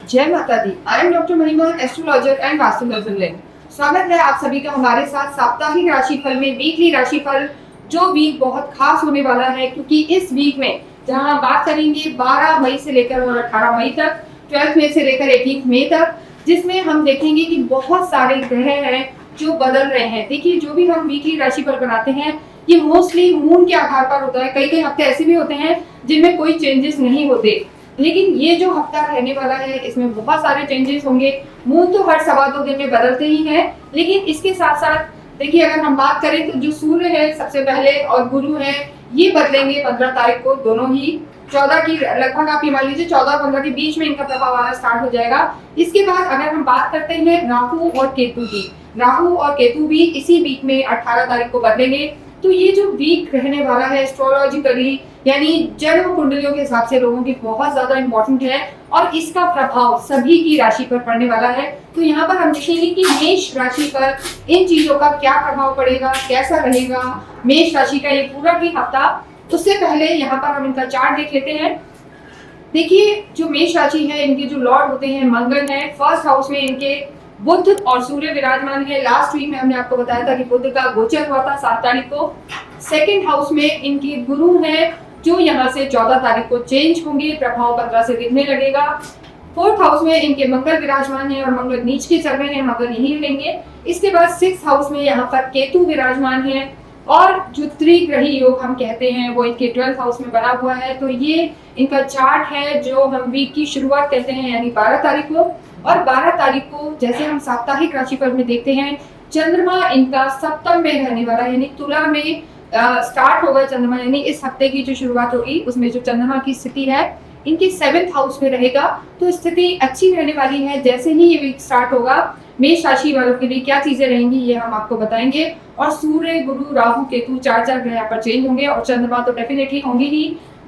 जय माता दी। I am doctor महिमा, एस्ट्रोलॉजर एंड वास्तु कंसल्टेंट। स्वागत है आप सभी का हमारे साथ साप्ताहिक राशिफल में। वीकली राशिफल जो वीक बहुत खास होने वाला है, क्योंकि इस वीक में जहां हम बात करेंगे 12 मई से लेकर और 18 मई तक, 12 मई से लेकर 18 मई तक, जिसमें हम देखेंगे कि बहुत सारे ग्रह हैं जो बदल रहे हैं। देखिए, जो भी हम वीकली राशिफल बनाते हैं ये मोस्टली मून के आधार पर होता है। कई कई हफ्ते ऐसे भी होते हैं जिनमें कोई चेंजेस नहीं होते, लेकिन ये जो हफ्ता रहने वाला है इसमें बहुत सारे चेंजेस होंगे। मून तो हर 2.25 दिन में बदलते ही हैं, लेकिन इसके साथ साथ देखिए, अगर हम बात करें तो जो सूर्य है सबसे पहले और गुरु है ये बदलेंगे 15 तारीख को। दोनों ही 14 की लगभग आप ये मान लीजिए 14 और 15 के बीच में इनका प्रभाव आना स्टार्ट हो जाएगा। इसके बाद अगर हम बात करते हैं राहु और केतु की, राहु और केतु भी इसी वीक में 18 तारीख को बदलेंगे। तो ये जो वीक रहने वाला है एस्ट्रोलॉजिकली यानी जन्म कुंडलियों के हिसाब से लोगों की बहुत ज्यादा इंपॉर्टेंट है और इसका प्रभाव सभी की राशि पर पड़ने वाला है। तो यहाँ पर हम देखेंगे कि मेष राशि पर इन चीजों का क्या प्रभाव पड़ेगा, कैसा रहेगा मेष राशि का ये पूरा भी हफ्ता। उससे पहले यहाँ पर हम इनका चार्ट देख लेते हैं। देखिए, जो मेष राशि है इनके जो लॉर्ड होते हैं मंगल है। फर्स्ट हाउस में इनके बुध और सूर्य विराजमान है। लास्ट वीक में हमने आपको बताया था कि बुध का गोचर हुआ था 7 तारीख को। सेकेंड हाउस में इनके गुरु है जो यहाँ से 14 तारीख को चेंज होंगे, प्रभाव 15 से दिखने लगेगा। फोर्थ हाउस में इनके मंगल विराजमान है और मंगल नीच के चल रहे हैं, मंगल यही रहेंगे। इसके बाद सिक्स हाउस में यहाँ पर केतु विराजमान है और जो त्रिग्रही योग हम कहते हैं वो इनके 12th हाउस में बना हुआ है। तो ये इनका चार्ट है जो हम वीक की शुरुआत कहते हैं, यानी 12 तारीख को। और 12 तारीख को जैसे हम साप्ताहिक राशिफल में देखते हैं, चंद्रमा इनका सप्तम में रहने वाला है, यानी तुला में स्टार्ट होगा चंद्रमा, यानी इस हफ्ते की जो शुरुआत होगी उसमें जो चंद्रमा की स्थिति है इनके 7th हाउस में रहेगा। तो स्थिति अच्छी रहने वाली है। जैसे ही ये वीक स्टार्ट होगा मेष राशि वालों के लिए क्या चीजें रहेंगी ये हम आपको बताएंगे। और सूर्य, गुरु, राहु, केतु 4 ग्रह यहाँ पर चेंज होंगे और चंद्रमा तो डेफिनेटली होंगे ही।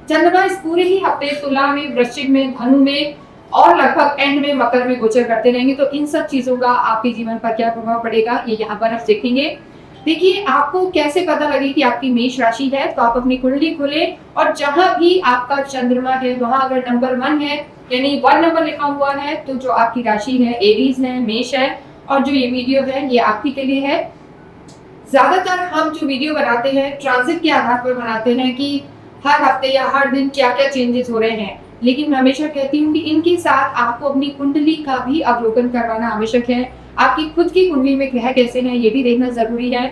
चंद्रमा इस पूरे ही हफ्ते तुला में, वृश्चिक में, धनु में और लगभग एंड में मकर में गोचर करते रहेंगे। तो इन सब चीजों का आपके जीवन पर क्या प्रभाव पड़ेगा ये यहाँ पर आप देखेंगे। देखिए, आपको कैसे पता लगे कि आपकी मेष राशि है, तो आप अपनी कुंडली खोलें और जहां भी आपका चंद्रमा है वहां अगर नंबर 1 है यानी 1 नंबर लिखा हुआ है तो जो आपकी राशि है एरीज है, मेष है। और जो ये वीडियो है ये आपके के लिए है। ज्यादातर हम जो वीडियो बनाते हैं ट्रांजिट के आधार पर बनाते हैं कि हर हफ्ते या हर दिन क्या क्या चेंजेस हो रहे हैं, लेकिन मैं हमेशा कहती हूँ कि इनके साथ आपको अपनी कुंडली का भी अवलोकन करवाना आवश्यक है। आपकी खुद की कुंडली में ग्रह कैसे हैं ये भी देखना जरूरी है।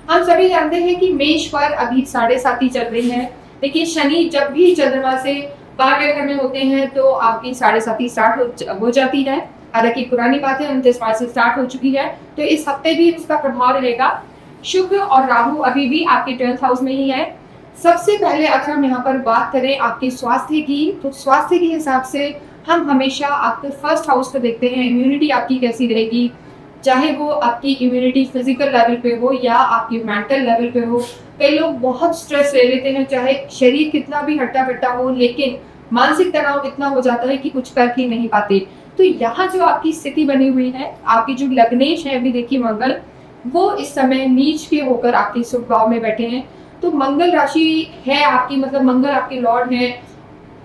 हम सभी जानते हैं कि मेष पर अभी 7.5 ही चल रही है। देखिए, शनि जब भी चंद्रमा से 12वें घर में होते हैं तो आपकी 7.5 स्टार्ट हो जाती है। हालांकि पुरानी बात है, 29 मार्च से स्टार्ट हो चुकी है, तो इस हफ्ते भी उसका प्रभाव रहेगा। शुक्र और राहु अभी भी आपके 12th हाउस में ही है। सबसे पहले अगर हम यहाँ पर बात करें आपके स्वास्थ्य की, तो स्वास्थ्य के हिसाब से हम हमेशा आपके फर्स्ट हाउस को देखते हैं। इम्यूनिटी आपकी कैसी रहेगी, चाहे वो आपकी इम्यूनिटी फिजिकल लेवल पे हो या आपकी मेंटल लेवल पे हो। कई लोग बहुत स्ट्रेस ले लेते हैं, चाहे शरीर कितना भी हट्टा कट्टा हो, लेकिन मानसिक तनाव इतना हो जाता है कि कुछ कर ही नहीं पाते। तो यहाँ जो आपकी स्थिति बनी हुई है, आपकी जो लग्नेश है, अभी देखिए मंगल, वो इस समय नीच के होकर आपके शुभ भाव में बैठे हैं। तो मंगल राशि है आपकी, मतलब मंगल आपके लॉर्ड है,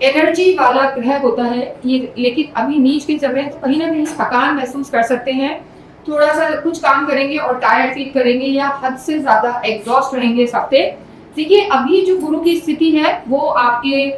एनर्जी वाला ग्रह होता है ये, लेकिन अभी नीच के चल रहे हैं तो कहीं ना कहीं थकान महसूस कर सकते हैं। थोड़ा सा कुछ काम करेंगे और टायर्ड फील करेंगे या हद से ज्यादा एग्जॉस्ट रहेंगे इस हफ्ते। देखिए, अभी जो गुरु की स्थिति है वो आपके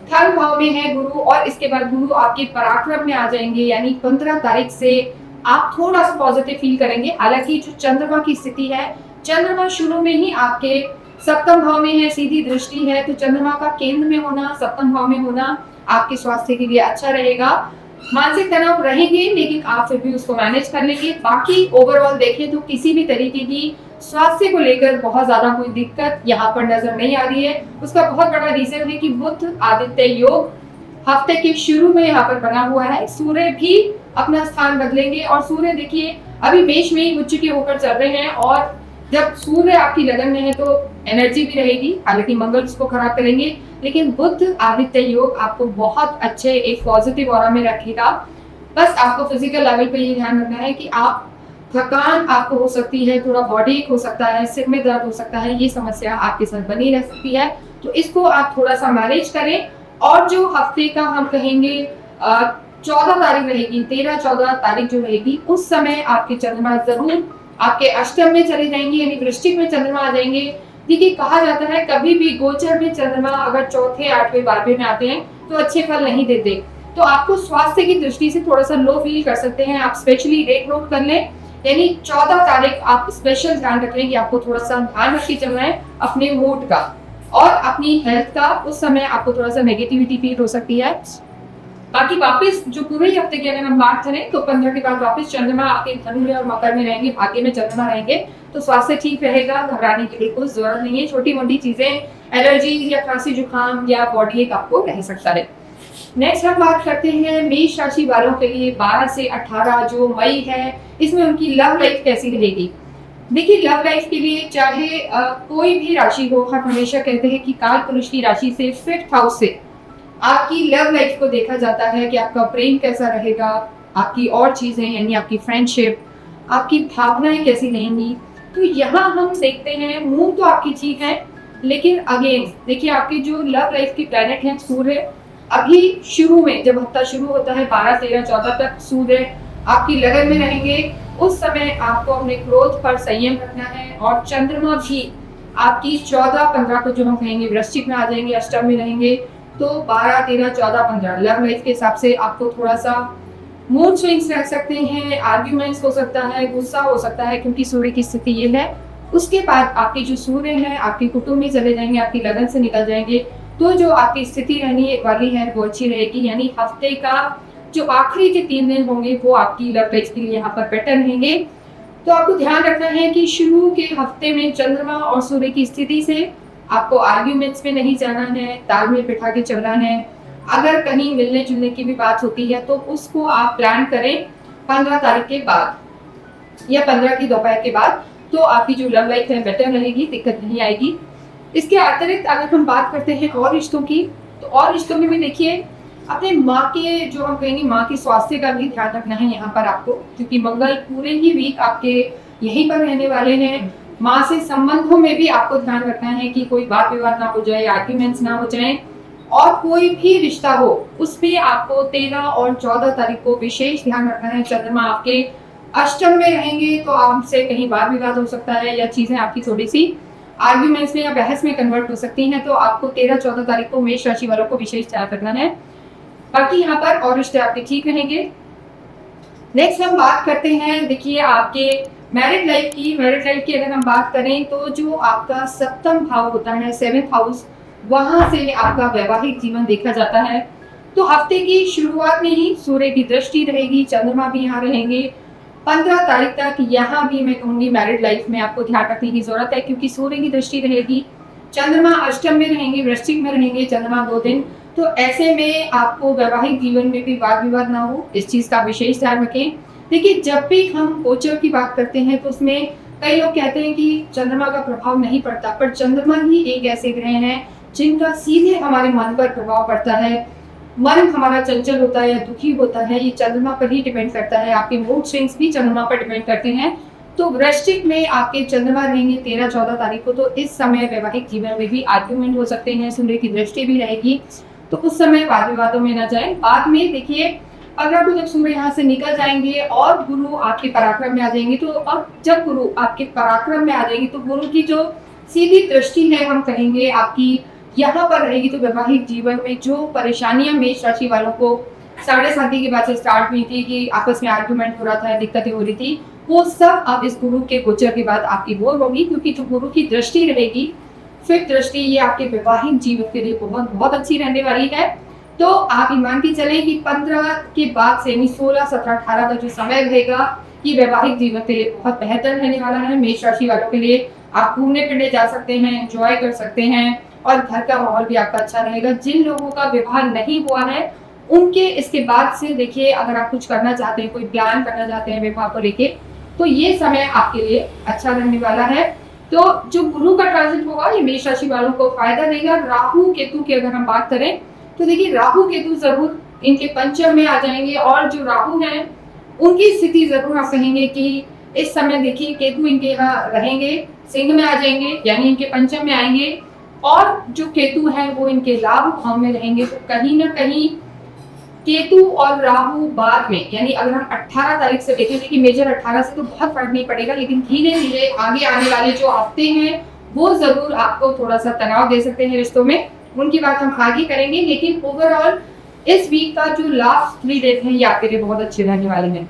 3rd भाव में है गुरु, और इसके बाद गुरु आपके पराक्रम में आ जाएंगे, यानी 15 तारीख से आप थोड़ा सा पॉजिटिव फील करेंगे। हालांकि जो चंद्रमा की स्थिति है, चंद्रमा शुरू में ही आपके 7th भाव में है, सीधी दृष्टि है, तो चंद्रमा का केंद्र में होना, 7th भाव में होना आपके स्वास्थ्य के लिए अच्छा रहेगा। मानसिक तनाव रहेंगे लेकिन आप फिर भी उसको मैनेज कर लेंगे। बाकी ओवरऑल देखें तो किसी भी तरीके की स्वास्थ्य को लेकर बहुत ज्यादा कोई दिक्कत यहाँ पर नजर नहीं आ रही है। उसका बहुत बड़ा रीजन है कि बुध आदित्य योग हफ्ते के शुरू में यहाँ पर बना हुआ है। सूर्य भी अपना स्थान बदलेंगे और सूर्य देखिए अभी मेष में ही उच्च के होकर चल रहे हैं, और जब सूर्य आपकी लगन में है तो एनर्जी भी रहेगी। हालांकि मंगल उसको खराब करेंगे, लेकिन बुध आदित्य योग आपको बहुत अच्छे एक पॉजिटिव ऑरा में रखेगा। बस आपको फिजिकल लेवल पे ये ध्यान रखना है कि आप थकान आपको हो सकती है, थोड़ा बॉडी एक हो सकता है, सिर में दर्द हो सकता है, ये समस्या आपके साथ बनी रह सकती है। तो इसको आप थोड़ा सा मैनेज करें। और जो हफ्ते का हम कहेंगे 14 तारीख रहेगी, 13-14 तारीख जो रहेगी, उस समय आपके चंद्रमा ज़रूर आपके अष्टम में चले जाएंगे, यानी वृश्चिक में चंद्रमा आ जाएंगे। देखिए कहा जाता है कभी भी गोचर में चंद्रमा अगर चौथे, 8वें, 12वें में आते हैं तो अच्छे फल नहीं देते। तो आपको स्वास्थ्य की दृष्टि से थोड़ा सा लो फील कर सकते हैं, आप स्पेशली डेट नोट कर लें, यानी 14 तारीख आप स्पेशल ध्यान रखें कि आपको थोड़ा सा ध्यान रख के चलना है अपने मूड का और अपनी हेल्थ का। उस समय आपको थोड़ा सा नेगेटिविटी फील हो सकती है। बाकी वापस जो पूरे ही हफ्ते की अगर हम बात करें तो 15 के बाद वापस चंद्रमा आपके धनु में और मकर में रहेंगे, भाग्य में चंद्रमा रहेंगे, तो स्वास्थ्य ठीक रहेगा, घबराने की बिल्कुल जरूरत नहीं है। छोटी मोटी चीजें, एलर्जी या खांसी जुकाम या बॉडी एक आपको रह सकता है। नेक्स्ट हम बात करते हैं मेष राशि वालों के लिए 12 से 18 जो मई है, इसमें उनकी लव लाइफ कैसी रहेगी। देखिए लव लाइफ के लिए चाहे कोई भी राशि हो, हम हमेशा कहते हैं कि काल पुरुष की राशि से 5th हाउस से आपकी लव लाइफ को देखा जाता है कि आपका प्रेम कैसा रहेगा, आपकी और चीजें यानी आपकी फ्रेंडशिप, आपकी भावनाएं कैसी रहेंगी। तो यहाँ हम देखते हैं मूड तो आपकी ठीक है, लेकिन अगेन देखिए आपके जो लव लाइफ के प्लैनेट हैं सूर्य, अभी शुरू में जब हफ्ता शुरू होता है 12, 13, 14 तक सूर्य आपकी लगन में रहेंगे। उस समय आपको अपने क्रोध पर संयम रखना है और चंद्रमा भी आपकी 14, 15 को जो हम कहेंगे वृश्चिक में आ जाएंगे, अष्टम में रहेंगे। तो 12, 13, 14, 15 लव लाइफ के हिसाब से आपको थोड़ा सा मूड स्विंग्स रह सकते हैं, आर्ग्यूमेंट्स हो सकता है, गुस्सा हो सकता है, क्योंकि सूर्य की स्थिति ये है। उसके बाद आपके जो सूर्य है आपके कुटुंब में चले जाएंगे, आपकी लगन से निकल जाएंगे, तो जो आपकी स्थिति रहने वाली है वो अच्छी रहेगी। यानी हफ्ते का जो आखिरी के 3 दिन होंगे वो आपकी लव लाइफ के लिए यहाँ पर बेटर रहेंगे। तो आपको ध्यान रखना है कि शुरू के हफ्ते में चंद्रमा और सूर्य की स्थिति से आपको आर्ग्यूमेंट्स में नहीं जाना है, तालमेल बिठा के चलना है। अगर कहीं मिलने जुलने की भी बात होती है तो उसको आप प्लान करें 15 तारीख के बाद या 15 की दोपहर के बाद, तो आपकी जो लव लाइफ है बेटर रहेगी, दिक्कत नहीं आएगी। इसके अतिरिक्त अगर हम बात करते हैं और रिश्तों की, तो और रिश्तों में भी देखिए अपने माँ के जो हम कहेंगे माँ के स्वास्थ्य का भी ध्यान रखना है यहाँ पर आपको, क्योंकि मंगल पूरे ही वीक आपके यहीं पर रहने वाले हैं। माँ से संबंधों में भी आपको ध्यान रखना है कि कोई बात विवाद ना हो जाए, आर्ग्यूमेंट्स ना हो जाए, और कोई भी रिश्ता हो उसमें आपको 13 और 14 तारीख को विशेष ध्यान रखना है। चंद्रमा आपके अष्टम में रहेंगे तो आपसे कहीं वाद विवाद हो सकता है या चीजें आपकी थोड़ी सी आर्ग्यूमेंट्स में या बहस में कन्वर्ट हो सकती हैं। तो आपको 13-14 तारीख को मेष राशि वालों को विशेष ध्यान रखना है। बाकी यहाँ पर और रिश्ते आपके ठीक रहेंगे। नेक्स्ट हम बात करते हैं देखिए आपके मैरिड लाइफ की। मैरिड लाइफ की अगर हम बात करें तो जो आपका 7वां भाव होता है, 7th हाउस, वहां से आपका वैवाहिक जीवन देखा जाता है। तो हफ्ते की शुरुआत में ही सूर्य की दृष्टि रहेगी, चंद्रमा भी यहाँ रहेंगे। 15 तारीख तक यहाँ भी मैं कहूँगी मैरिड लाइफ में आपको ध्यान रखने की जरूरत है, क्योंकि सूर्य की दृष्टि रहेगी, चंद्रमा अष्टम में रहेंगे, वृश्चिक में रहेंगे चंद्रमा 2 दिन। तो ऐसे में आपको वैवाहिक जीवन में भी वाद विवाद ना हो, इस चीज का विशेष ध्यान रखें। देखिए जब भी हम गोचर की बात करते हैं तो उसमें कई लोग कहते हैं कि चंद्रमा का प्रभाव नहीं पड़ता, पर चंद्रमा ही एक ऐसे ग्रह हैं जिनका सीधे हमारे मन पर प्रभाव पड़ता है। मन हमारा चंचल होता है या दुखी होता है, ये चंद्रमा पर ही डिपेंड करता है। आपके मूड स्विंग्स भी चंद्रमा पर डिपेंड करते हैं। तो वृश्चिक में आपके चंद्रमा रहेंगे 13-14 तारीख को, तो इस समय वैवाहिक जीवन में भी आर्ग्यूमेंट हो सकते हैं, सूर्य की दृष्टि भी रहेगी, तो उस समय वाद विवादों में ना जाए। बाद में देखिए अगर जब सूर्य यहाँ से निकल जाएंगे और गुरु आपके पराक्रम में आ जाएंगे, तो अब जब गुरु आपके पराक्रम में आ जाएंगे तो गुरु की जो सीधी दृष्टि है हम कहेंगे आपकी यहाँ पर रहेगी, तो वैवाहिक जीवन में जो परेशानियां मेष राशि वालों को 7:30 के बाद से स्टार्ट हुई थी कि आपस में आर्गुमेंट हो रहा था, दिक्कतें हो रही थी, वो सब अब इस गुरु के गोचर के बाद आपकी दूर होगी, क्योंकि जो गुरु की दृष्टि रहेगी, फिर दृष्टि ये आपके वैवाहिक जीवन के लिए बहुत बहुत अच्छी रहने वाली है। तो आप ईमान की चले कि 15 के बाद से 16, 17, 18 का जो समय रहेगा ये वैवाहिक जीवन के लिए बहुत बेहतर रहने वाला है। मेष राशि वालों के लिए आप घूमने फिरने जा सकते हैं, एंजॉय कर सकते हैं, और घर का माहौल भी आपका अच्छा रहेगा। जिन लोगों का विवाह नहीं हुआ है उनके इसके बाद से देखिए अगर आप कुछ करना चाहते हैं, कोई प्लान करना चाहते हैं विवाह को लेके, तो ये समय आपके लिए अच्छा रहने वाला है। तो जो गुरु का ट्रांजिट होगा ये मेष राशि वालों को फायदा देगा। राहु केतु की अगर हम बात करें तो देखिए राहु केतु जरूर इनके पंचम में आ जाएंगे, और जो राहु हैं उनकी स्थिति जरूर आप कहेंगे कि इस समय देखिए केतु इनके यहाँ रहेंगे, सिंह में आ जाएंगे, यानी इनके पंचम में आएंगे, और जो केतु है वो इनके लाभ भाव में रहेंगे। तो कहीं ना कहीं केतु और राहु बाद में, यानी अगर हम 18 तारीख से देखेंगे कि मेजर 18 से तो बहुत फर्क नहीं पड़ेगा, लेकिन धीरे धीरे आगे आने वाले जो हफ्ते हैं वो जरूर आपको थोड़ा सा तनाव दे सकते हैं रिश्तों में, उनकी बात हम आगे करेंगे। लेकिन ओवरऑल इस वीक का जो लास्ट 3 डेज हैं ये आपके लिए बहुत अच्छे रहने वाले हैं।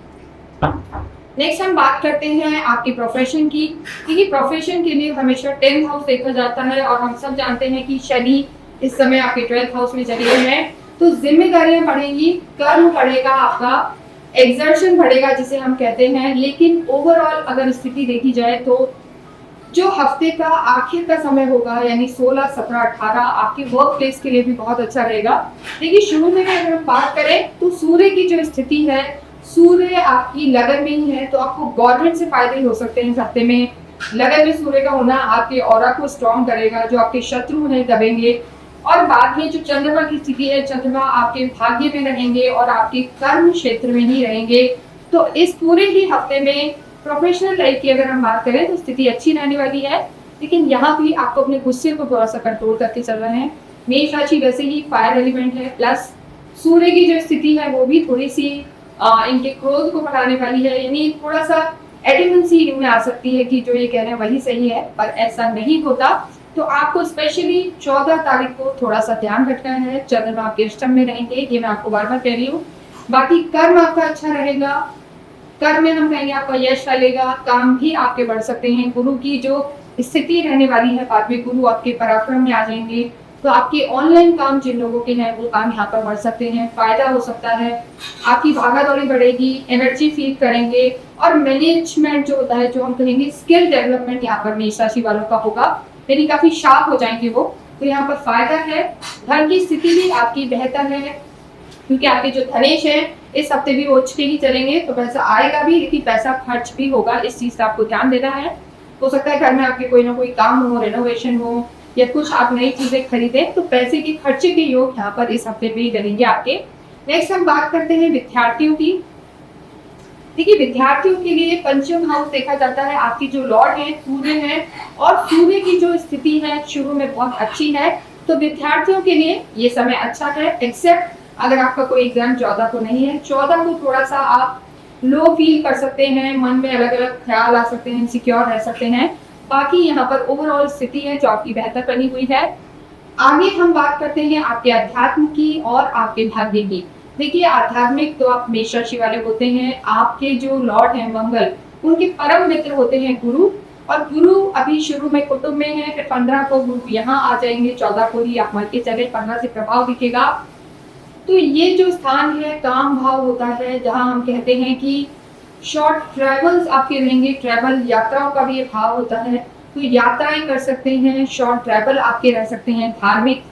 नेक्स्ट हम बात करते हैं आपके प्रोफेशन की, क्योंकि प्रोफेशन के लिए हमेशा 10th हाउस देखा जाता है और हम सब जानते हैं कि शनि इस समय आपके 12th हाउस में चले गए हैं, तो जिम्मेदारियां बढ़ेंगी, कर्म बढ़ेगा, आपका एक्सर्शन बढ़ेगा जिसे हम कहते हैं। लेकिन ओवरऑल अगर स्थिति देखी जाए तो जो हफ्ते का आखिर का समय होगा, यानी 16, 17, 18 आपके वर्क प्लेस के लिए भी बहुत अच्छा रहेगा। देखिए शुरू में अगर हम बात करें तो सूर्य की जो स्थिति है, सूर्य आपकी लगन में ही है, तो आपको गवर्नमेंट से फायदे हो सकते हैं इस हफ्ते में। लगन में सूर्य का होना आपके ऑरा को स्ट्रॉन्ग करेगा, जो आपके शत्रु हैं दबेंगे। और बाद में जो चंद्रमा की स्थिति है, चंद्रमा आपके भाग्य में रहेंगे और आपके कर्म क्षेत्र में ही रहेंगे। तो इस पूरे ही हफ्ते में प्रोफेशनल लाइफ की अगर हम बात करें तो स्थिति अच्छी रहने वाली है, लेकिन यहाँ भी आपको अपने गुस्से को थोड़ा सा कंट्रोल करके चल रहे हैं। मेष राशि वैसे ही फायर एलिमेंट है, प्लस सूर्य की जो स्थिति है वो भी थोड़ी सी इनके क्रोध को बढ़ाने वाली है, यानी थोड़ा सा एडिमेंसी इनमें आ सकती है कि जो ये कह रहे हैं वही सही है, पर ऐसा नहीं होता। तो आपको स्पेशली 14 तारीख को थोड़ा सा ध्यान रखना है, चंद्रमा आपके अष्टम में रहेंगे, ये मैं आपको बार बार कह रही हूँ। बाकी कर्म आपका अच्छा रहेगा, कर्म में हम कहेंगे आपका यश चलेगा, काम भी आपके बढ़ सकते हैं। गुरु की जो स्थिति रहने वाली है, बाद में गुरु आपके पराक्रम में आ जाएंगे, तो आपके ऑनलाइन काम जिन लोगों के हैं वो काम यहाँ पर बढ़ सकते हैं, फायदा हो सकता है। आपकी भागा दौड़ी बढ़ेगी, एनर्जी फील करेंगे, और मैनेजमेंट जो होता है, जो हम कहेंगे स्किल डेवलपमेंट यहाँ पर मेष राशि वालों का होगा, यानी काफी शार्प हो जाएंगे वो, तो यहाँ पर फायदा है। धन की स्थिति भी आपकी बेहतर है, क्योंकि आपके जो धनेश है इस हफ्ते भी वो उछके ही चलेंगे, तो पैसा आएगा भी लेकिन पैसा खर्च भी होगा, इस चीज का आपको ध्यान देना है। हो सकता है घर में आपके कोई ना कोई काम हो, रेनोवेशन हो, या कुछ आप नई चीजें खरीदें, तो पैसे के खर्चे के योग यहाँ पर इस हफ्ते भी लगेंगे आपके। नेक्स्ट हम बात करते हैं विद्यार्थियों की। देखिए विद्यार्थियों के लिए पंचम हाउस देखा जाता है, आपकी जो लॉर्ड है सूर्य है, और सूर्य की जो स्थिति है शुरू में बहुत अच्छी है, तो विद्यार्थियों के लिए ये समय अच्छा है, एक्सेप्ट अगर आपका कोई एग्जाम 14 को नहीं है। 14 को थोड़ा सा आप लो फील कर सकते हैं, मन में अलग अलग ख्याल आ सकते हैं, इनसिक्योर रह सकते हैं। बाकी यहाँ पर ओवरऑल स्थिति है जो आपकी बेहतर बनी हुई है। आगे हम बात करते हैं आपके अध्यात्म की और आपके भाग्य की। देखिए आध्यात्मिक तो आप मेष राशि वाले होते हैं, आपके जो लॉर्ड हैं मंगल, उनके परम मित्र होते हैं गुरु, और गुरु अभी शुरू में कुटुंब में है, फिर 15 को गुरु यहाँ आ जाएंगे, 14 को ही आप मान के चले 15 से प्रभाव दिखेगा। तो ये जो स्थान है काम भाव होता है, जहाँ हम कहते हैं कि शॉर्ट ट्रेवल्स आपके रहेंगे, ट्रेवल यात्राओं का भी ये भाव होता है, तो यात्राएं कर सकते हैं, शॉर्ट ट्रैवल आपके रह सकते हैं, धार्मिक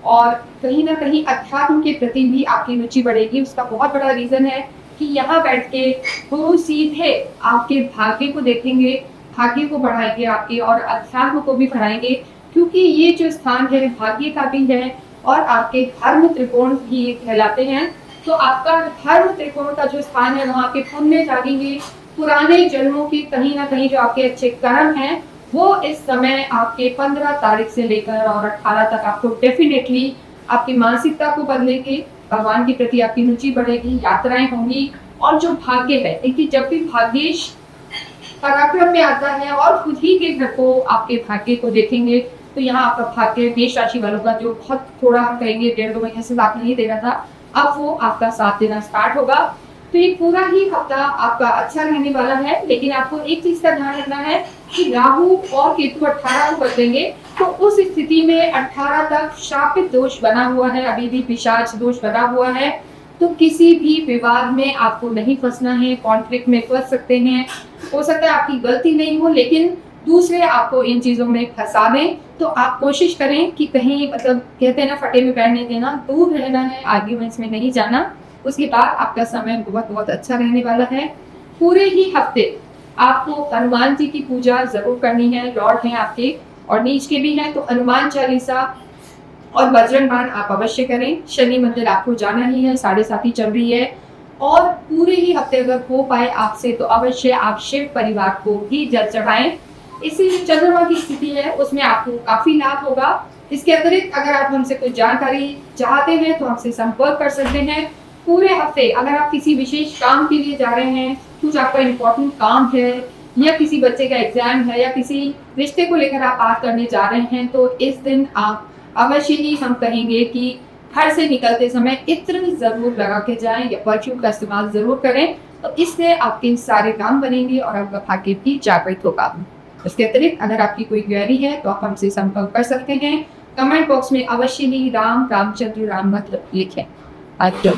और कहीं ना कहीं अध्यात्म के प्रति भी आपकी रुचि बढ़ेगी। उसका बहुत बड़ा रीजन है कि यहाँ बैठ के गुरु सीधे आपके भाग्य को देखेंगे, भाग्य को बढ़ाएंगे आपके, और अध्यात्म को भी बढ़ाएंगे, क्योंकि ये जो स्थान है भाग्य का भी है और आपके धर्म त्रिकोण भी कहलाते हैं। तो आपका धर्म त्रिकोण का जो स्थान है वहाँ के पुण्य जागेंगे, पुराने जन्मों की कहीं ना कहीं जो आपके अच्छे कर्म हैं वो इस समय आपके 15 तारीख से लेकर और 18 तक आपको डेफिनेटली आपकी मानसिकता को बदलेगी, भगवान के प्रति आपकी रुचि बढ़ेगी, यात्राएं होंगी। और जो भाग्य है, देखिए जब भी भाग्येश पराक्रम में आता है और खुद ही के घर को आपके भाग्य को देखेंगे, तो यहाँ आपका भाग्य मेष राशि वालों का जो बहुत थोड़ा हम कहेंगे 1.5-2 महीने से साथ नहीं दे रहा था, अब वो आपका साथ देना स्टार्ट होगा। तो ये पूरा ही हफ्ता आपका अच्छा रहने वाला है, लेकिन आपको एक चीज का ध्यान रखना है कि राहु और केतु 18 को बदलेंगे, तो उस स्थिति में 18 तक शापित दोष बना हुआ है, अभी भी पिशाच दोष बना हुआ है, तो किसी भी विवाद में आपको नहीं फंसना है, कॉन्फ्लिक्ट में फंस सकते हैं। हो सकता है आपकी गलती नहीं हो लेकिन दूसरे आपको इन चीजों में फंसा दें, तो आप कोशिश करें कि कहीं मतलब कहते हैं ना फटे में पैर नहीं देना, दूर रहना है, आर्ग्यूमेंट्स में नहीं जाना। उसके बाद आपका समय बहुत बहुत अच्छा रहने वाला है। पूरे ही हफ्ते आपको हनुमान जी की पूजा जरूर करनी है, लॉर्ड हैं आपके और नीच के भी हैं, तो हनुमान चालीसा और बजरंग बाण आप अवश्य करें। शनि मंदिर आपको जाना ही है, 7:30 चल रही है। और पूरे ही हफ्ते अगर हो पाए आपसे तो अवश्य आप शिव परिवार को भी जल चढ़ाएं। इसी चंद्रमा की स्थिति है उसमें आपको काफी लाभ होगा। इसके अतिरिक्त अगर आप हमसे कोई जानकारी चाहते हैं तो हमसे संपर्क कर सकते हैं। पूरे हफ्ते अगर आप किसी विशेष काम के लिए जा रहे हैं, कुछ आपका इम्पोर्टेंट काम है या किसी बच्चे का एग्जाम है या किसी रिश्ते को लेकर आप बात करने जा रहे हैं, तो इस दिन आप अवश्य ही हम कहेंगे कि घर से निकलते समय इत्र ज़रूर लगा के जाएं या परफ्यूम का इस्तेमाल ज़रूर करें। तो इससे आपके सारे काम बनेंगे और आपका भाग्य भी जागृत होगा। इसके अतिरिक्त अगर आपकी कोई क्वेरी है तो आप हमसे संपर्क कर सकते हैं। कमेंट बॉक्स में अवश्य ही राम रामचंद्र राम मतलब लिखें। अच्छा।